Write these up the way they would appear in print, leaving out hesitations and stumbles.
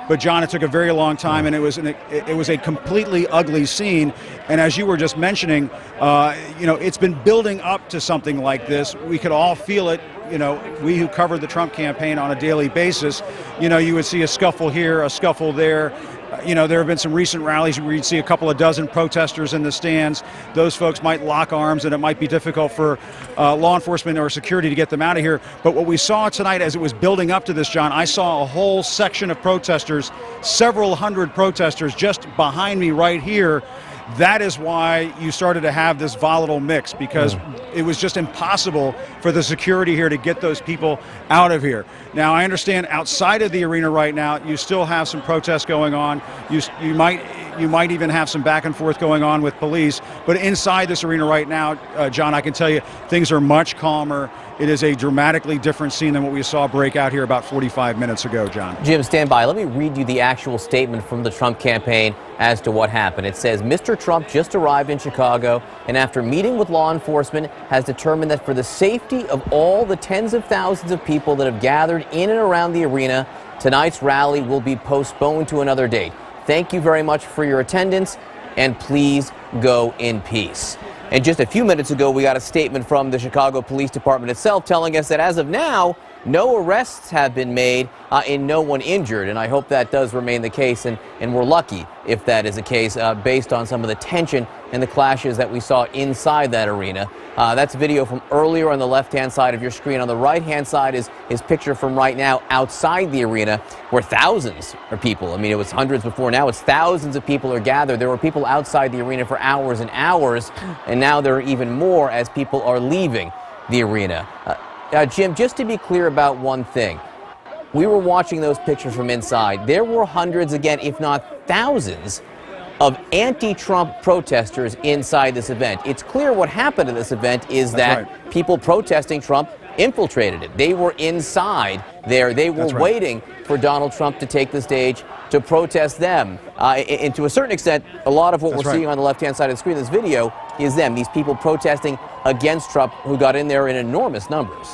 But John, it took a very long time, and it was a completely ugly scene. And as you were just mentioning, it's been building up to something like this. We could all feel it. We who covered the Trump campaign on a daily basis, you would see a scuffle here, a scuffle there. There have been some recent rallies where you'd see a couple of dozen protesters in the stands. Those folks might lock arms, and it might be difficult for law enforcement or security to get them out of here. But what we saw tonight as it was building up to this, John, I saw a whole section of protesters, several hundred protesters just behind me right here. That is why you started to have this volatile mix, because it was just impossible for the security here to get those people out of here. Now, I understand outside of the arena right now, you still have some protests going on. You might even have some back and forth going on with police. But inside this arena right now, John, I can tell you things are much calmer. It is a dramatically different scene than what we saw break out here about 45 minutes ago, John. Jim, stand by. Let me read you the actual statement from the Trump campaign as to what happened. It says, Mr. Trump just arrived in Chicago and after meeting with law enforcement has determined that for the safety of all the tens of thousands of people that have gathered in and around the arena, tonight's rally will be postponed to another date. Thank you very much for your attendance, and please go in peace. And just a few minutes ago, we got a statement from the Chicago Police Department itself telling us that as of now, no arrests have been made and no one injured. And I hope that does remain the case. And we're lucky if that is the case based on some of the tension and the clashes that we saw inside that arena. That's video from earlier on the left-hand side of your screen. On the right-hand side is picture from right now outside the arena where thousands of people, I mean, it was hundreds before, now it's thousands of people are gathered. There were people outside the arena for hours and hours, and now there are even more as people are leaving the arena. Jim, just to be clear about one thing, we were watching those pictures from inside. There were hundreds, again, if not thousands, of anti-Trump protesters inside this event. It's clear what happened at this event is that people protesting Trump infiltrated it. They were inside there. They were waiting for Donald Trump to take the stage to protest them. And to a certain extent, a lot of what we're seeing on the left-hand side of the screen in this video is them, these people protesting against Trump who got in there in enormous numbers.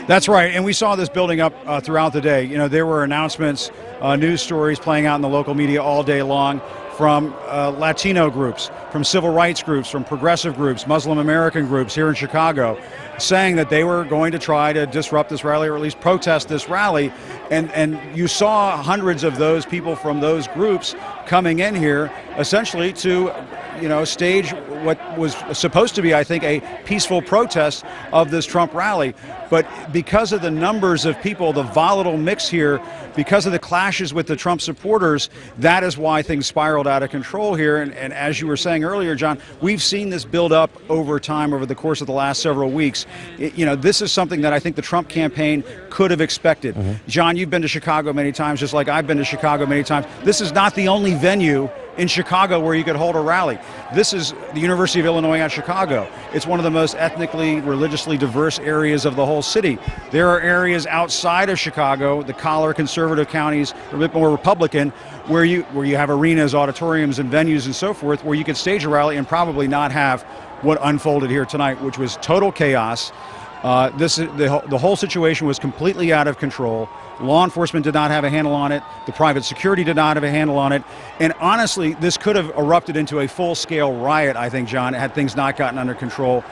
That's right, and we saw this building up throughout the day. There were announcements, news stories playing out in the local media all day long from Latino groups, from civil rights groups, from progressive groups, Muslim American groups here in Chicago, saying that they were going to try to disrupt this rally or at least protest this rally. And you saw hundreds of those people from those groups coming in here essentially to stage what was supposed to be, I think, a peaceful protest of this Trump rally. But because of the numbers of people, the volatile mix here, because of the clashes with the Trump supporters, that is why things spiraled out of control here. And as you were saying earlier, John, we've seen this build up over time, over the course of the last several weeks. This is something that I think the Trump campaign could have expected. John, you've been to Chicago many times, just like I've been to Chicago many times. This is not the only venue in Chicago where you could hold a rally. This is the University of Illinois at Chicago. It's one of the most ethnically, religiously diverse areas of the whole city. There are areas outside of Chicago, the collar conservative counties, a bit more Republican, where you have arenas, auditoriums, and venues and so forth, where you could stage a rally and probably not have what unfolded here tonight, which was total chaos. The whole situation was completely out of control. Law enforcement did not have a handle on it. The private security did not have a handle on it. And honestly, this could have erupted into a full-scale riot, I think, John, had things not gotten under control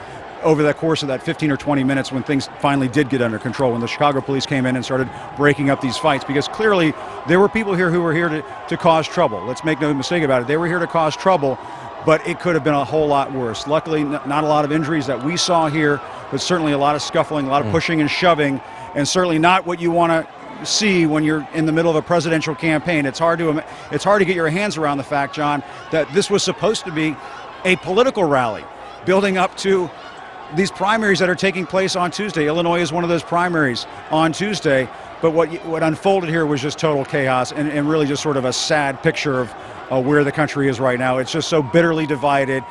over the course of that 15 or 20 minutes when things finally did get under control, when the Chicago police came in and started breaking up these fights. Because clearly, there were people here who were here to cause trouble. Let's make no mistake about it. They were here to cause trouble, but it could have been a whole lot worse. Luckily, not a lot of injuries that we saw here, but certainly a lot of scuffling, a lot of pushing and shoving, and certainly not what you want to see when you're in the middle of a presidential campaign. It's hard to get your hands around the fact, John, that this was supposed to be a political rally building up to these primaries that are taking place on Tuesday. Illinois is one of those primaries on Tuesday, but what unfolded here was just total chaos and really just sort of a sad picture of where the country is right now. It's just so bitterly divided.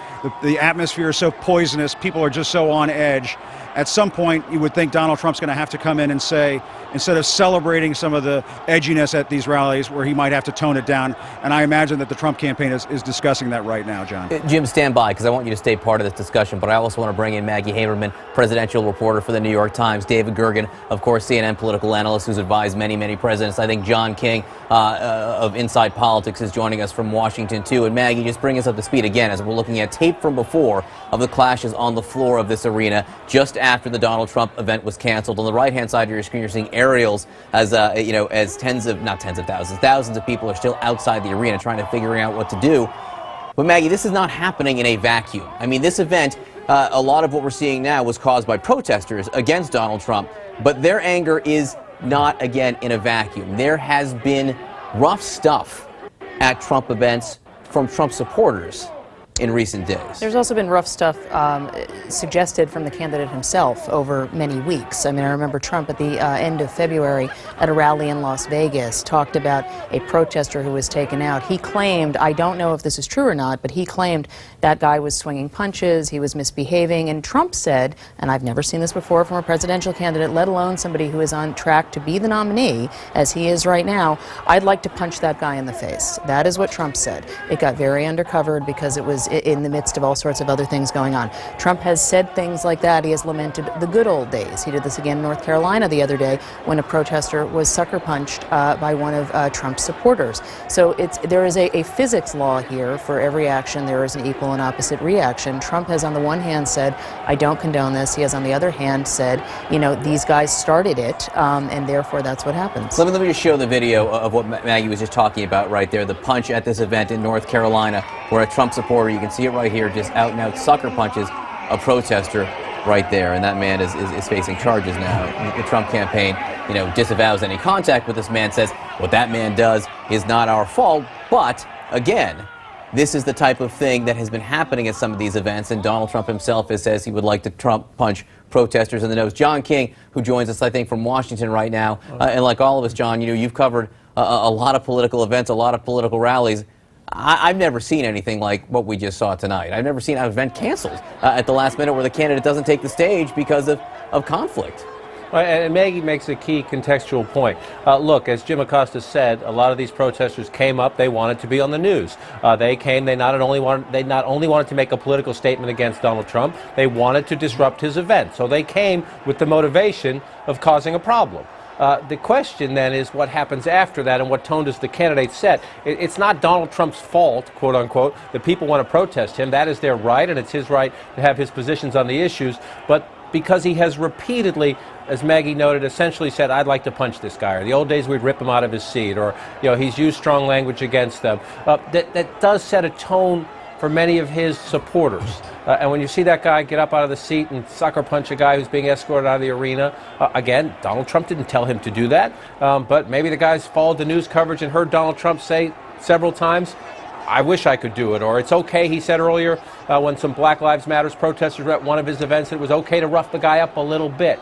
The atmosphere is so poisonous. People are just so on edge. at some point you would think Donald Trump's going to have to come in and say, instead of celebrating some of the edginess at these rallies, where he might have to tone it down. And I imagine that the Trump campaign is discussing that right now, John. Jim, stand by, because I want you to stay part of this discussion, but I also want to bring in Maggie Haberman, presidential reporter for the New York Times, David Gergen, of course, CNN political analyst who's advised many, many presidents. I think John King of Inside Politics is joining us from Washington, too. And Maggie, just bring us up to speed again as we're looking at tape from before of the clashes on the floor of this arena just after the Donald Trump event was canceled. On the right-hand side of your screen, you're seeing aerials as, as thousands of people are still outside the arena trying to figure out what to do. But Maggie, this is not happening in a vacuum. I mean, this event, a lot of what we're seeing now was caused by protesters against Donald Trump, but their anger is not, again, in a vacuum. There has been rough stuff at Trump events from Trump supporters in recent days. There's also been rough stuff suggested from the candidate himself over many weeks. I mean, I remember Trump at the end of February at a rally in Las Vegas talked about a protester who was taken out. He claimed, I don't know if this is true or not, but he claimed that guy was swinging punches, he was misbehaving, and Trump said, and I've never seen this before from a presidential candidate, let alone somebody who is on track to be the nominee, as he is right now, I'd like to punch that guy in the face. That is what Trump said. It got very undercovered because it was in the midst of all sorts of other things going on. Trump has said things like that. He has lamented the good old days. He did this again in North Carolina the other day when a protester was sucker punched by one of Trump's supporters. So there is a physics law here. For every action, there is an equal and opposite reaction. Trump has on the one hand said, I don't condone this. He has on the other hand said, these guys started it, and therefore that's what happens. Let me just show the video of what Maggie was just talking about right there, the punch at this event in North Carolina, where a Trump supporter, you can see it right here, just out and out sucker punches a protester right there, and that man is facing charges now. The Trump campaign, disavows any contact with this man, says what that man does is not our fault, but again, this is the type of thing that has been happening at some of these events, and Donald Trump himself says he would like to Trump punch protesters in the nose. John King, who joins us, I think, from Washington right now, and like all of us, John, you've covered a lot of political events, a lot of political rallies. I've never seen anything like what we just saw tonight. I've never seen an event canceled at the last minute where the candidate doesn't take the stage because of conflict. Right, and Maggie makes a key contextual point. Look, as Jim Acosta said, a lot of these protesters came up. They wanted to be on the news. They not only wanted to make a political statement against Donald Trump. They wanted to disrupt his event. So they came with the motivation of causing a problem. The question then is what happens after that and what tone does the candidate set? It's not Donald Trump's fault, quote unquote, that people want to protest him. That is their right, and it's his right to have his positions on the issues. But because he has repeatedly, as Maggie noted, essentially said, I'd like to punch this guy, or the old days we'd rip him out of his seat, or he's used strong language against them. That does set a tone for many of his supporters. And when you see that guy get up out of the seat and sucker punch a guy who's being escorted out of the arena, again, Donald Trump didn't tell him to do that, but maybe the guy's followed the news coverage and heard Donald Trump say several times, I wish I could do it, or it's okay, he said earlier, when some Black Lives Matter protesters were at one of his events, it was okay to rough the guy up a little bit.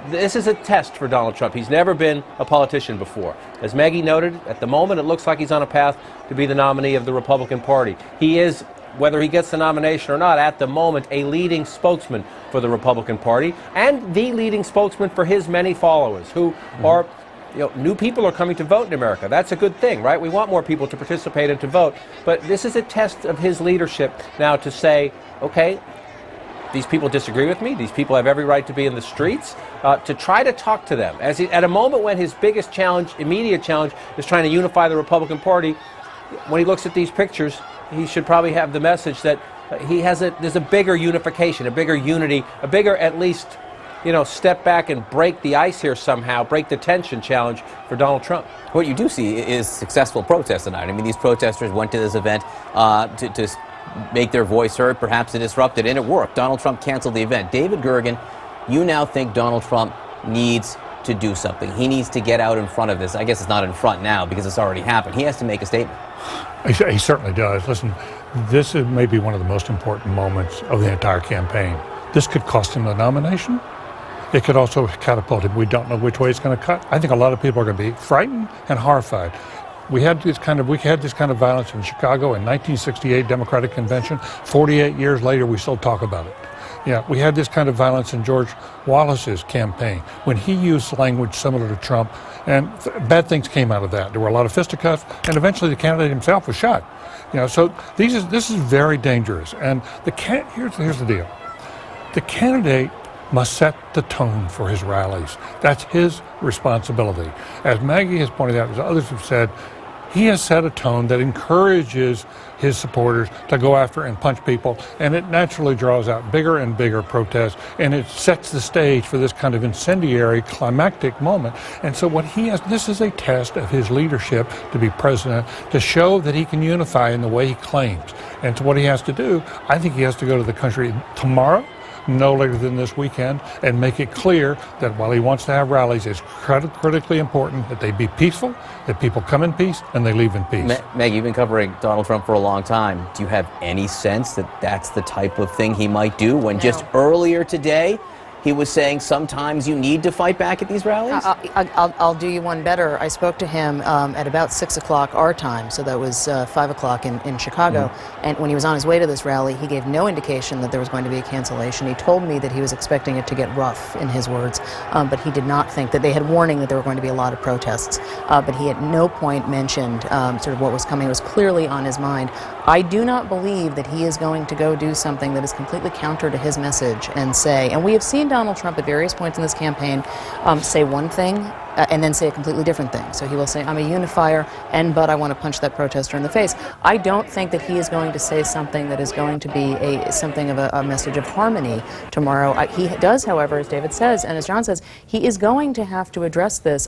This is a test for Donald Trump. He's never been a politician before. As Maggie noted, at the moment it looks like he's on a path to be the nominee of the Republican Party. He is, whether he gets the nomination or not, at the moment a leading spokesman for the Republican Party and the leading spokesman for his many followers who are, new people are coming to vote in America. That's a good thing, right? We want more people to participate and to vote. But this is a test of his leadership now to say, okay, these people disagree with me. These people have every right to be in the streets. To try to talk to them. At a moment when his biggest challenge, immediate challenge, is trying to unify the Republican Party, when he looks at these pictures, he should probably have the message that there's a bigger unification, a bigger unity, a bigger, at least, step back and break the ice here somehow, break the tension challenge for Donald Trump. What you do see is successful protests tonight. I mean, these protesters went to this event to make their voice heard, perhaps to disrupt it, and it worked. Donald Trump canceled the event. David Gergen, you now think Donald Trump needs to do something. He needs to get out in front of this. I guess it's not in front now because it's already happened. He has to make a statement. He certainly does. Listen, this is maybe one of the most important moments of the entire campaign. This could cost him the nomination. It could also catapult him. We don't know which way it's going to cut. I think a lot of people are going to be frightened and horrified. We had this kind of violence in Chicago in 1968 Democratic Convention. 48 years later, we still talk about it. Yeah, we had this kind of violence in George Wallace's campaign when he used language similar to Trump, and bad things came out of that. There were a lot of fisticuffs, and eventually the candidate himself was shot. So this is very dangerous. And here's the deal: the candidate must set the tone for his rallies. That's his responsibility. As Maggie has pointed out, as others have said, he has set a tone that encourages his supporters to go after and punch people, and it naturally draws out bigger and bigger protests, and it sets the stage for this kind of incendiary climactic moment. And so this is a test of his leadership to be president, to show that he can unify in the way he claims. And so what he has to do, I think he has to go to the country tomorrow, no later than this weekend, and make it clear that while he wants to have rallies, it's critically important that they be peaceful, that people come in peace, and they leave in peace. Meg, you've been covering Donald Trump for a long time. Do you have any sense that that's the type of thing he might do when just earlier today he was saying sometimes you need to fight back at these rallies? I'll do you one better. I spoke to him at about 6 o'clock our time, so that was 5 o'clock in Chicago. And when he was on his way to this rally, he gave no indication that there was going to be a cancellation. He told me that he was expecting it to get rough, in his words, but he did not think that they had warning that there were going to be a lot of protests. But he at no point mentioned sort of what was coming. It was clearly on his mind. I do not believe that he is going to go do something that is completely counter to his message and say, and we have seen Donald Trump at various points in this campaign say one thing and then say a completely different thing. So he will say, I'm a unifier, but I want to punch that protester in the face. I don't think that he is going to say something that is going to be something of a message of harmony tomorrow. He does, however, as David says, and as John says, he is going to have to address this